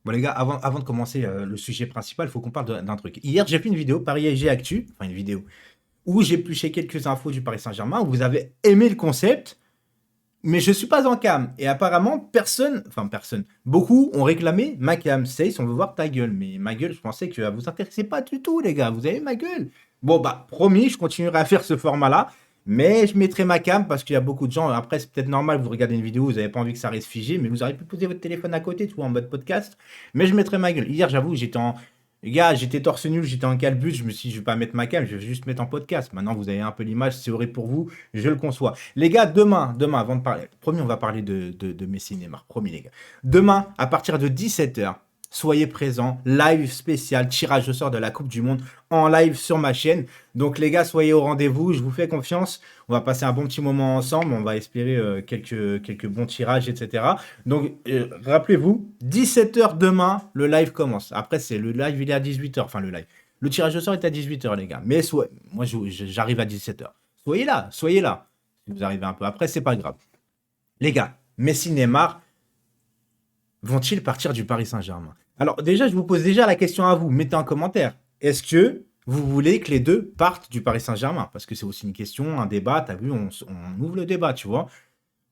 Bon les gars, avant de commencer le sujet principal, il faut qu'on parle d'un truc. Hier, j'ai fait une vidéo Paris SG Actu, enfin une vidéo, où j'ai épluché quelques infos du Paris Saint-Germain, où vous avez aimé le concept, mais je suis pas en cam. Et apparemment, personne, beaucoup ont réclamé ma cam. Says, on veut voir ta gueule. Mais ma gueule, je pensais que vous intéressait pas du tout, les gars. Vous avez ma gueule. Bon, bah, promis, je continuerai à faire ce format-là. Mais je mettrai ma cam parce qu'il y a beaucoup de gens. Après, c'est peut-être normal, vous regardez une vidéo, vous n'avez pas envie que ça reste figé, mais vous auriez pu poser votre téléphone à côté, tu vois, en mode podcast. Mais je mettrai ma gueule. Hier, j'avoue, les gars, j'étais torse nul, j'étais en calbut, je me suis dit, je vais pas mettre ma cam, je vais juste mettre en podcast. Maintenant, vous avez un peu l'image, c'est horrible pour vous, je le conçois. Les gars, demain, avant de parler, promis, on va parler de Messi Neymar, promis, les gars. Demain, à partir de 17h, soyez présents, live spécial, tirage au sort de la Coupe du Monde en live sur ma chaîne. Donc, les gars, soyez au rendez-vous, je vous fais confiance. On va passer un bon petit moment ensemble, on va espérer quelques bons tirages, etc. Donc, rappelez-vous, 17h demain, le live commence. Après, c'est le live, il est à 18h. Enfin, le live. Le tirage au sort est à 18h, les gars. Mais moi, j'arrive à 17h. Soyez là, soyez là. Si vous arrivez un peu après, c'est pas grave. Les gars, Messi, Neymar, vont-ils partir du Paris Saint-Germain? Alors, déjà, je vous pose déjà la question à vous. Mettez en commentaire. Est-ce que vous voulez que les deux partent du Paris Saint-Germain? Parce que c'est aussi une question, un débat. T'as vu, on ouvre le débat, tu vois.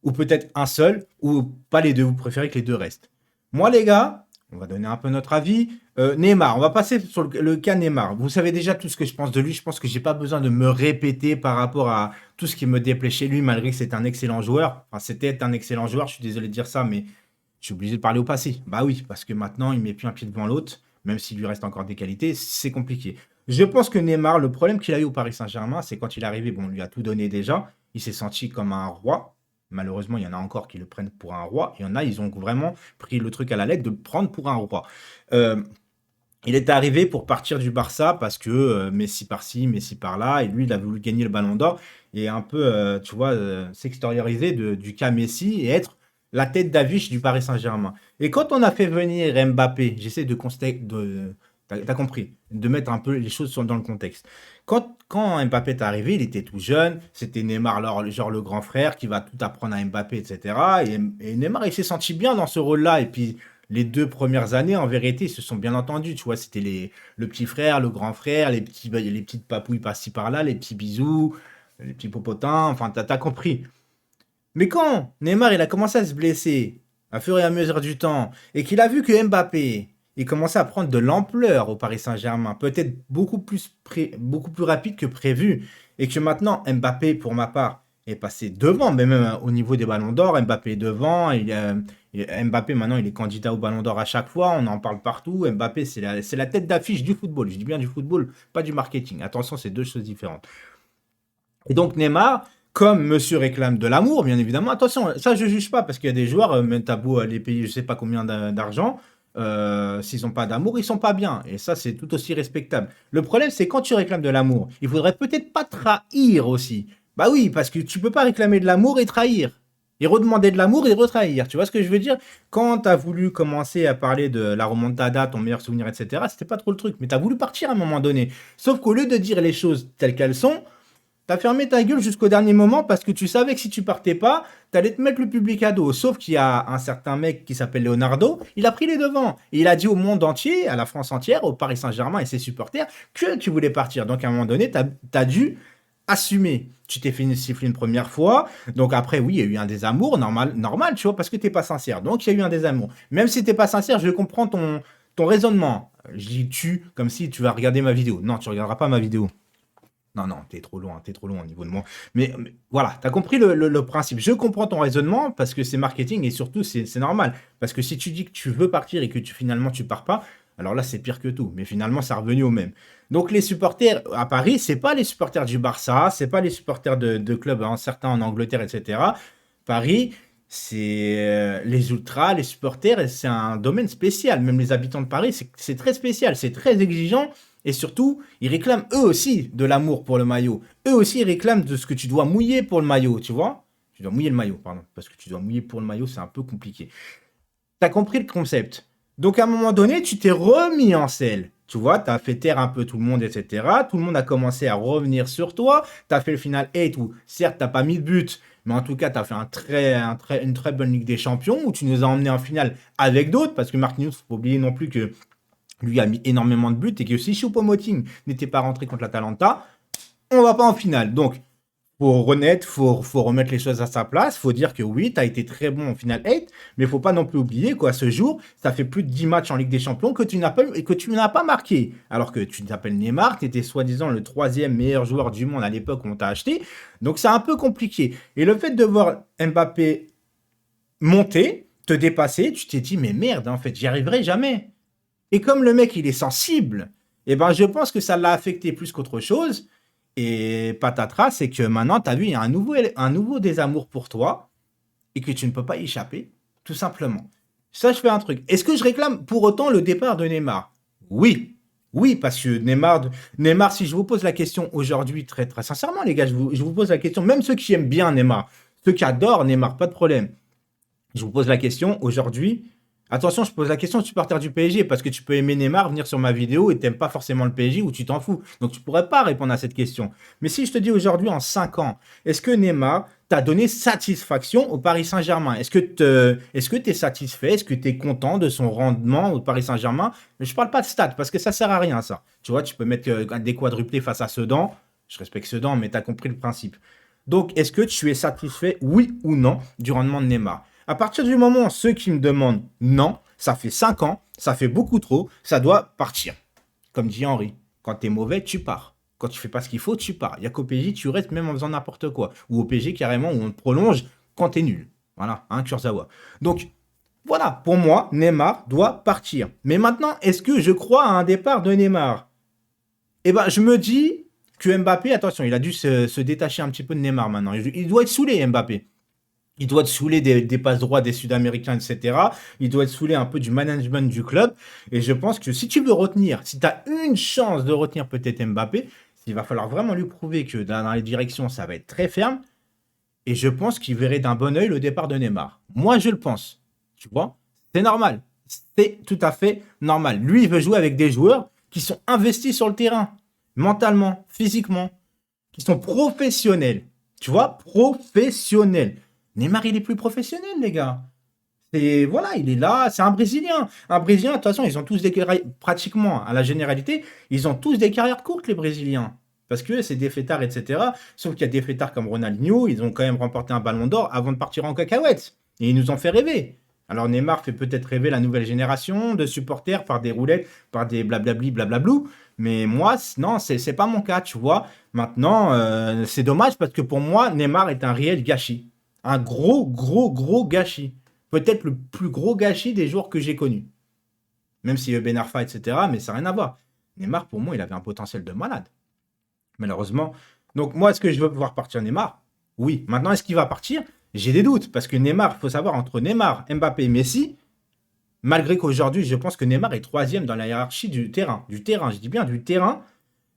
Ou peut-être un seul, ou pas les deux. Vous préférez que les deux restent. Moi, les gars, on va donner un peu notre avis. Neymar, on va passer sur le cas Neymar. Vous savez déjà tout ce que je pense de lui. Je pense que j'ai pas besoin de me répéter par rapport à tout ce qui me déplaît chez lui, malgré que c'est un excellent joueur. Enfin, c'était un excellent joueur. Je suis désolé de dire ça, mais je suis obligé de parler au passé. Bah oui, parce que maintenant, il met plus un pied devant l'autre, même s'il lui reste encore des qualités, c'est compliqué. Je pense que Neymar, le problème qu'il a eu au Paris Saint-Germain, c'est quand il est arrivé, bon, on lui a tout donné déjà, il s'est senti comme un roi. Malheureusement, il y en a encore qui le prennent pour un roi. Il y en a, ils ont vraiment pris le truc à la lettre de le prendre pour un roi. Euh, il est arrivé pour partir du Barça parce que Messi par-ci, Messi par-là, et lui, il a voulu gagner le Ballon d'Or et un peu, tu vois, s'extérioriser du cas Messi et être la tête d'affiche du Paris Saint-Germain. Et quand on a fait venir Mbappé, j'essaie de constater, t'as compris, de mettre un peu les choses dans le contexte. Quand Mbappé est arrivé, il était tout jeune, c'était Neymar, genre le grand frère qui va tout apprendre à Mbappé, etc. Et Neymar, il s'est senti bien dans ce rôle-là. Et puis, les 2 premières années, en vérité, ils se sont bien entendus. Tu vois, c'était le petit frère, le grand frère, les petites papouilles par-ci par-là, les petits bisous, les petits popotins. Enfin, t'as compris. Mais quand Neymar il a commencé à se blesser, à fur et à mesure du temps, et qu'il a vu que Mbappé il commençait à prendre de l'ampleur au Paris Saint-Germain, peut-être beaucoup plus rapide que prévu, et que maintenant Mbappé, pour ma part, est passé devant, mais même au niveau des ballons d'or, Mbappé est devant. Mbappé maintenant il est candidat au ballon d'or à chaque fois, on en parle partout. Mbappé c'est la tête d'affiche du football. Je dis bien du football, pas du marketing. Attention, c'est deux choses différentes. Et donc Neymar, comme monsieur réclame de l'amour, bien évidemment, attention, ça je juge pas, parce qu'il y a des joueurs, même t'as beau les payer je sais pas combien d'argent, s'ils ont pas d'amour, ils sont pas bien. Et ça, c'est tout aussi respectable. Le problème, c'est quand tu réclames de l'amour, il faudrait peut-être pas trahir aussi. Bah oui, parce que tu peux pas réclamer de l'amour et trahir. Et redemander de l'amour et retrahir. Tu vois ce que je veux dire? Quand t'as voulu commencer à parler de la remontada, ton meilleur souvenir, etc., c'était pas trop le truc. Mais t'as voulu partir à un moment donné. Sauf qu'au lieu de dire les choses telles qu'elles sont, t'as fermé ta gueule jusqu'au dernier moment parce que tu savais que si tu partais pas, t'allais te mettre le public à dos. Sauf qu'il y a un certain mec qui s'appelle Leonardo, il a pris les devants. Et il a dit au monde entier, à la France entière, au Paris Saint-Germain et ses supporters, que tu voulais partir. Donc à un moment donné, t'as dû assumer. Tu t'es fait siffler une première fois. Donc après, oui, il y a eu un désamour, normal, tu vois, parce que t'es pas sincère. Donc il y a eu un désamour. Même si t'es pas sincère, je comprends ton raisonnement. Je dis tu, comme si tu vas regarder ma vidéo. Non, tu regarderas pas ma vidéo. Non, non, t'es trop loin au niveau de moi. Mais voilà, t'as compris le principe. Je comprends ton raisonnement parce que c'est marketing et surtout c'est normal. Parce que si tu dis que tu veux partir et que finalement tu pars pas, alors là c'est pire que tout. Mais finalement c'est revenu au même. Donc les supporters à Paris, c'est pas les supporters du Barça, c'est pas les supporters de clubs, hein, certains en Angleterre, etc. Paris, c'est les ultras, les supporters, et c'est un domaine spécial. Même les habitants de Paris, c'est très spécial, c'est très exigeant. Et surtout, ils réclament eux aussi de l'amour pour le maillot. Eux aussi, ils réclament de ce que tu dois mouiller pour le maillot, tu vois? Tu dois mouiller le maillot, pardon. Parce que tu dois mouiller pour le maillot, c'est un peu compliqué. T'as compris le concept. Donc à un moment donné, tu t'es remis en selle. Tu vois, t'as fait taire un peu tout le monde, etc. Tout le monde a commencé à revenir sur toi. T'as fait le final 8 où, certes, t'as pas mis de but, mais en tout cas, tu as fait une très bonne Ligue des Champions où tu nous as emmenés en finale avec d'autres, parce que Marquinhos, faut pas oublier non plus que lui a mis énormément de buts et que si Choupo-Moting n'était pas rentré contre l'Atalanta, on va pas en finale. Donc, faut remettre les choses à sa place. Faut dire que oui, tu as été très bon en finale 8, mais faut pas non plus oublier qu'à ce jour, ça fait plus de 10 matchs en Ligue des Champions que tu n'as pas marqué. Alors que tu t'appelles Neymar, tu étais soi-disant le troisième meilleur joueur du monde à l'époque où on t'a acheté. Donc c'est un peu compliqué. Et le fait de voir Mbappé monter, te dépasser, tu t'es dit, mais merde, en fait, j'y arriverai jamais. Et comme le mec, il est sensible, eh ben, je pense que ça l'a affecté plus qu'autre chose. Et patatras, c'est que maintenant, tu as vu, il y a un nouveau désamour pour toi et que tu ne peux pas y échapper, tout simplement. Ça, je fais un truc. Est-ce que je réclame pour autant le départ de Neymar? Oui. Oui, parce que Neymar, si je vous pose la question aujourd'hui, très, très sincèrement, les gars, je vous pose la question, même ceux qui aiment bien Neymar, ceux qui adorent Neymar, pas de problème. Je vous pose la question aujourd'hui. Attention, je pose la question aux supporters du PSG parce que tu peux aimer Neymar, venir sur ma vidéo et t'aimes pas forcément le PSG ou tu t'en fous. Donc tu pourrais pas répondre à cette question. Mais si je te dis aujourd'hui en 5 ans, est-ce que Neymar t'a donné satisfaction au Paris Saint-Germain? Est-ce que tu es satisfait? Est-ce que tu es content de son rendement au Paris Saint-Germain? Mais je parle pas de stats parce que ça sert à rien ça. Tu vois, tu peux mettre des quadruplés face à Sedan. Je respecte Sedan, mais tu as compris le principe. Donc, est-ce que tu es satisfait, oui ou non, du rendement de Neymar? À partir du moment où ceux qui me demandent non, ça fait 5 ans, ça fait beaucoup trop, ça doit partir. Comme dit Henri, quand t'es mauvais, tu pars. Quand tu fais pas ce qu'il faut, tu pars. Il y a qu'au PSG, tu restes même en faisant n'importe quoi. Ou au PSG, carrément, où on te prolonge quand t'es nul. Voilà, hein, Kurzawa. Donc, voilà, pour moi, Neymar doit partir. Mais maintenant, est-ce que je crois à un départ de Neymar? Eh ben, je me dis que Mbappé, attention, il a dû se détacher un petit peu de Neymar maintenant. Il doit être saoulé, Mbappé. Il doit être saoulé des passes droits des Sud-Américains, etc. Il doit être saoulé un peu du management du club. Et je pense que si tu veux retenir, si tu as une chance de retenir peut-être Mbappé, il va falloir vraiment lui prouver que dans les directions, ça va être très ferme. Et je pense qu'il verrait d'un bon oeil le départ de Neymar. Moi, je le pense. Tu vois? C'est normal. C'est tout à fait normal. Lui, il veut jouer avec des joueurs qui sont investis sur le terrain, mentalement, physiquement, qui sont professionnels. Tu vois? Professionnels. Neymar, il est plus professionnel, les gars. Et voilà, il est là, c'est un Brésilien. Un Brésilien, de toute façon, ils ont tous des carrières, pratiquement, à la généralité, ils ont tous des carrières courtes, les Brésiliens. Parce que c'est des fêtards, etc. Sauf qu'il y a des fêtards comme Ronaldinho, ils ont quand même remporté un ballon d'or avant de partir en cacahuète. Et ils nous ont fait rêver. Alors Neymar fait peut-être rêver la nouvelle génération de supporters par des roulettes, par des blablabli, blablablou. Mais moi, non, c'est pas mon cas, tu vois. Maintenant, c'est dommage parce que pour moi, Neymar est un réel gâchis. Un gros, gros, gros gâchis. Peut-être le plus gros gâchis des joueurs que j'ai connus. Même s'il y a Ben Arfa, etc. Mais ça n'a rien à voir. Neymar, pour moi, il avait un potentiel de malade. Malheureusement. Donc, moi, est-ce que je veux voir partir Neymar? Oui. Maintenant, est-ce qu'il va partir? J'ai des doutes. Parce que Neymar, il faut savoir, entre Neymar, Mbappé et Messi, malgré qu'aujourd'hui, je pense que Neymar est troisième dans la hiérarchie du terrain. Du terrain, je dis bien du terrain.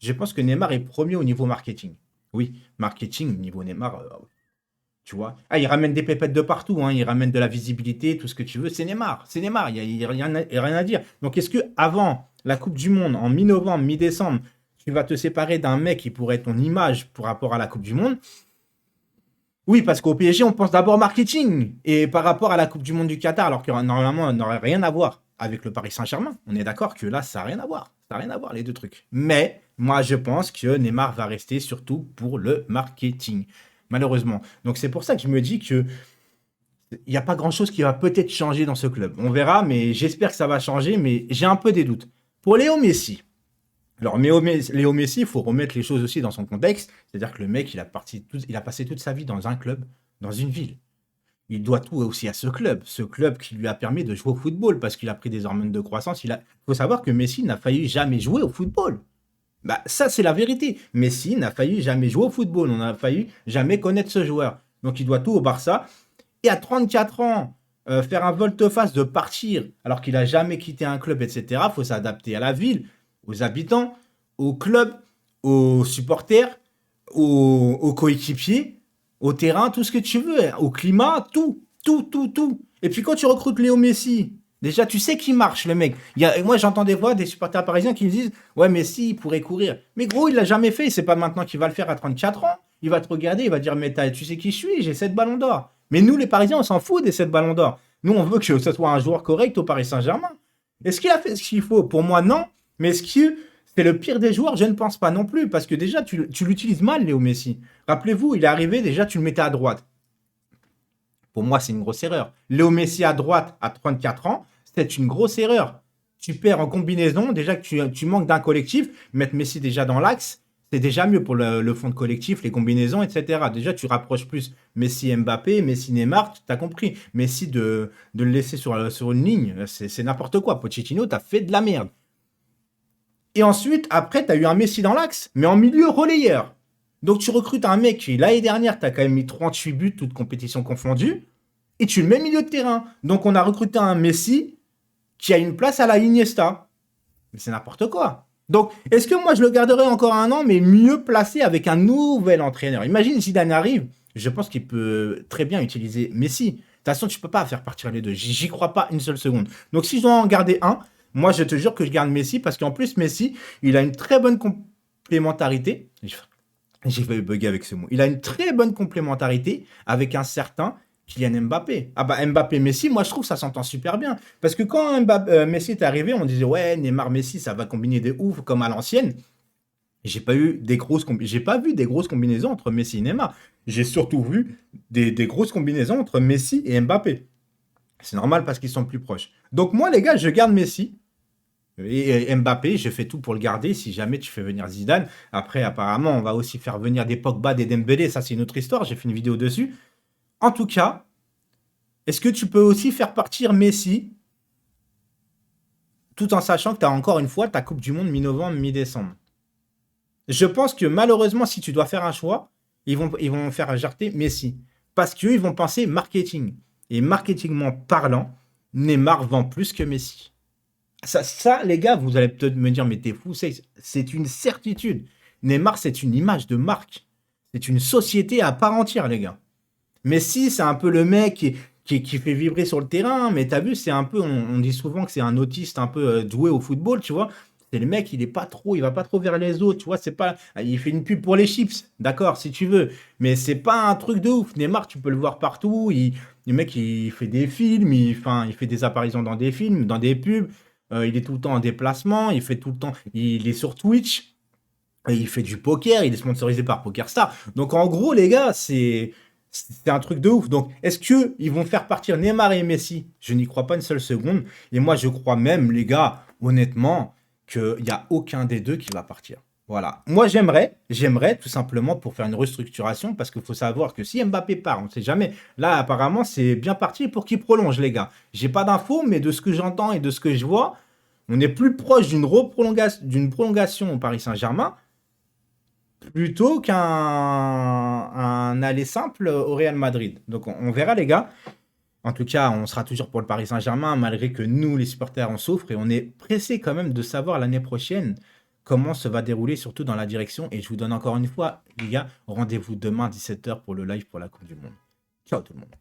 Je pense que Neymar est premier au niveau marketing. Oui, marketing, niveau Neymar, tu vois. Ah, il ramène des pépettes de partout, hein. Il ramène de la visibilité, tout ce que tu veux. C'est Neymar. C'est Neymar. Il n'y a, rien à dire. Donc, est-ce que avant la Coupe du Monde, en mi-novembre, mi-décembre, tu vas te séparer d'un mec qui pourrait être ton image par rapport à la Coupe du Monde? Oui, parce qu'au PSG, on pense d'abord marketing. Et par rapport à la Coupe du Monde du Qatar, alors que normalement, on n'aurait rien à voir avec le Paris Saint-Germain. On est d'accord que là, ça n'a rien à voir. Ça n'a rien à voir, les deux trucs. Mais moi, je pense que Neymar va rester surtout pour le marketing. Malheureusement. Donc, c'est pour ça que je me dis que il n'y a pas grand-chose qui va peut-être changer dans ce club. On verra, mais j'espère que ça va changer, mais j'ai un peu des doutes. Pour Léo Messi. Alors, Léo Messi, il faut remettre les choses aussi dans son contexte. C'est-à-dire que le mec, il a passé toute sa vie dans un club, dans une ville. Il doit tout aussi à ce club qui lui a permis de jouer au football parce qu'il a pris des hormones de croissance. Il faut savoir que Messi n'a failli jamais jouer au football. Bah, ça, c'est la vérité. Messi n'a failli jamais jouer au football. On n'a failli jamais connaître ce joueur. Donc, il doit tout au Barça. Et à 34 ans, faire un volte-face de partir alors qu'il n'a jamais quitté un club, etc., il faut s'adapter à la ville, aux habitants, au club, aux supporters, aux coéquipiers, au terrain, tout ce que tu veux, au climat, tout, tout, tout, tout. Et puis quand tu recrutes Léo Messi, déjà tu sais qu'il marche le mec. Moi j'entends des voix des supporters parisiens qui me disent ouais Messi il pourrait courir. Mais gros il l'a jamais fait, c'est pas maintenant qu'il va le faire à 34 ans. Il va te regarder, il va dire, mais tu sais qui je suis, j'ai 7 ballons d'or. Mais nous, les Parisiens, on s'en fout des 7 ballons d'or. Nous, on veut que ce soit un joueur correct au Paris Saint-Germain. Est-ce qu'il a fait ce qu'il faut? Pour moi, non. Mais est-ce que c'est le pire des joueurs? Je ne pense pas non plus. Parce que déjà, tu l'utilises mal, Léo Messi. Rappelez-vous, il est arrivé, déjà, tu le mettais à droite. Pour moi, c'est une grosse erreur. Léo Messi à droite à 34 ans, c'est une grosse erreur. Tu perds en combinaison, déjà que tu manques d'un collectif. Mettre Messi déjà dans l'axe, c'est déjà mieux pour le fond de collectif, les combinaisons, etc. Déjà, tu rapproches plus Messi Mbappé, Messi Neymar, tu as compris. Messi de le laisser sur une ligne, c'est n'importe quoi. Pochettino, tu as fait de la merde. Et ensuite, après, tu as eu un Messi dans l'axe, mais en milieu relayeur. Donc tu recrutes un mec qui, l'année dernière, tu as quand même mis 38 buts, toutes compétitions confondues, et tu le mets milieu de terrain. Donc on a recruté un Messi qui a une place à la Iniesta. Mais c'est n'importe quoi. Donc, est-ce que moi je le garderai encore un an, mais mieux placé avec un nouvel entraîneur? Imagine Zidane arrive, je pense qu'il peut très bien utiliser Messi. De toute façon, tu peux pas faire partir les deux. J'y crois pas une seule seconde. Donc si je dois en garder un, moi je te jure que je garde Messi, parce qu'en plus Messi, il a une très bonne complémentarité. J'ai failli bugger avec ce mot. Il a une très bonne complémentarité avec un certain Kylian Mbappé. Ah bah Mbappé-Messi, moi je trouve que ça s'entend super bien. Parce que quand Messi est arrivé, on disait ouais, Neymar-Messi, ça va combiner de ouf comme à l'ancienne. J'ai pas vu des grosses combinaisons entre Messi et Neymar. J'ai surtout vu des grosses combinaisons entre Messi et Mbappé. C'est normal parce qu'ils sont plus proches. Donc moi les gars, je garde Messi. Et Mbappé, je fais tout pour le garder si jamais tu fais venir Zidane. Après, apparemment, on va aussi faire venir des Pogba, des Dembélé. Ça, c'est une autre histoire. J'ai fait une vidéo dessus. En tout cas, est-ce que tu peux aussi faire partir Messi tout en sachant que tu as encore une fois ta Coupe du Monde mi-novembre, mi-décembre? Je pense que malheureusement, si tu dois faire un choix, ils vont faire jarter Messi. Parce qu'eux, ils vont penser marketing. Et marketingment parlant, Neymar vend plus que Messi. Ça, les gars, vous allez peut-être me dire, mais t'es fou, c'est une certitude. Neymar, c'est une image de marque. C'est une société à part entière, les gars. Messi, c'est un peu le mec qui fait vibrer sur le terrain, mais t'as vu, c'est un peu, on dit souvent que c'est un autiste un peu doué au football, tu vois. C'est le mec, il va pas trop vers les autres, tu vois. C'est pas, il fait une pub pour les chips, d'accord, si tu veux, mais c'est pas un truc de ouf. Neymar, tu peux le voir partout. Le mec, il fait des films, il fait des apparitions dans des films, dans des pubs. Il est tout le temps en déplacement, il est sur Twitch, il fait du poker, il est sponsorisé par PokerStar. Donc en gros, les gars, c'est un truc de ouf. Donc est-ce que ils vont faire partir Neymar et Messi? Je n'y crois pas une seule seconde. Et moi, je crois même, les gars, honnêtement, qu'il n'y a aucun des deux qui va partir. Voilà. Moi, j'aimerais tout simplement pour faire une restructuration, parce qu'il faut savoir que si Mbappé part, on ne sait jamais. Là, apparemment, c'est bien parti pour qu'il prolonge, les gars. J'ai pas d'infos, mais de ce que j'entends et de ce que je vois, on est plus proche d'une prolongation au Paris Saint-Germain plutôt qu'un aller simple au Real Madrid. Donc, on verra, les gars. En tout cas, on sera toujours pour le Paris Saint-Germain, malgré que nous, les supporters, on souffre et on est pressé quand même de savoir l'année prochaine comment se va dérouler, surtout dans la direction. Et je vous donne encore une fois, les gars, rendez-vous demain à 17h pour le live pour la Coupe du Monde. Ciao tout le monde.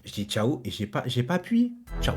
Je dis ciao et j'ai pas appuyé. Ciao.